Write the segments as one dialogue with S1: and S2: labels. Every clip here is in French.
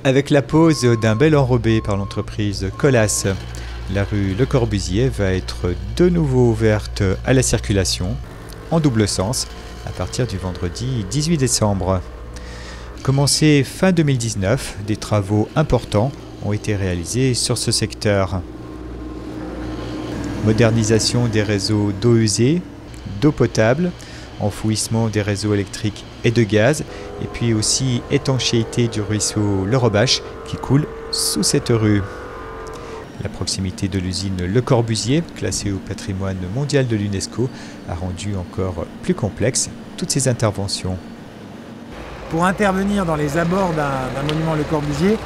S1: Avec la pose d'un bel enrobé par l'entreprise Colas, la rue Le Corbusier va être de nouveau ouverte à la circulation, en double sens, à partir du vendredi 18 décembre. Commencé fin 2019, des travaux importants ont été réalisés sur ce secteur. Modernisation des réseaux d'eau usée, d'eau potable, enfouissement des réseaux électriques et de gaz, et puis aussi étanchéité du ruisseau Le Robache qui coule sous cette rue. La proximité de l'usine Le Corbusier, classée au patrimoine mondial de l'UNESCO, a rendu encore plus complexe toutes ces interventions.
S2: Pour intervenir dans les abords d'un monument Le Corbusier,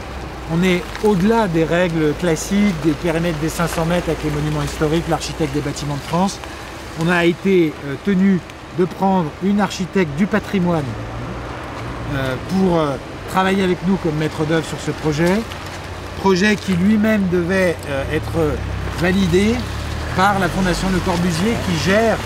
S2: on est au-delà des règles classiques, des périmètres des 500 mètres avec les monuments historiques, l'architecte des bâtiments de France. On a été tenu de prendre une architecte du patrimoine pour travailler avec nous comme maître d'œuvre sur ce projet qui lui-même devait être validé par la Fondation Le Corbusier qui gère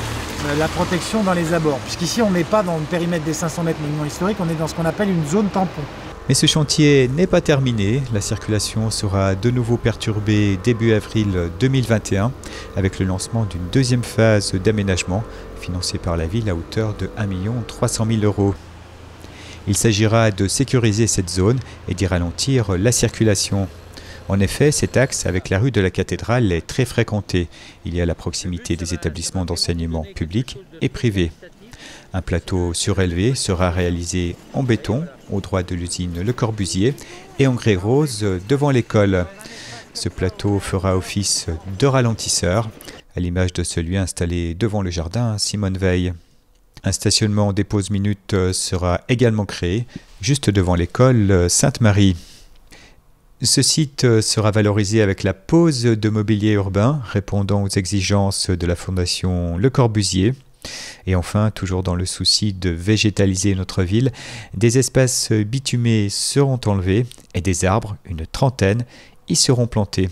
S2: la protection dans les abords. Puisqu'ici on n'est pas dans le périmètre des 500 mètres monuments historiques, on est dans ce qu'on appelle une zone tampon.
S1: Mais ce chantier n'est pas terminé, la circulation sera de nouveau perturbée début avril 2021 avec le lancement d'une deuxième phase d'aménagement financée par la ville à hauteur de 1 300 000 €. Il s'agira de sécuriser cette zone et d'y ralentir la circulation. En effet, cet axe avec la rue de la Cathédrale est très fréquenté. Il y a la proximité des établissements d'enseignement publics et privés. Un plateau surélevé sera réalisé en béton au droit de l'usine Le Corbusier et en grès rose devant l'école. Ce plateau fera office de ralentisseur, à l'image de celui installé devant le jardin Simone Veil. Un stationnement des pauses minutes sera également créé juste devant l'école Sainte-Marie. Ce site sera valorisé avec la pose de mobilier urbain répondant aux exigences de la Fondation Le Corbusier. Et enfin, toujours dans le souci de végétaliser notre ville, des espaces bitumés seront enlevés et des arbres, une trentaine, y seront plantés.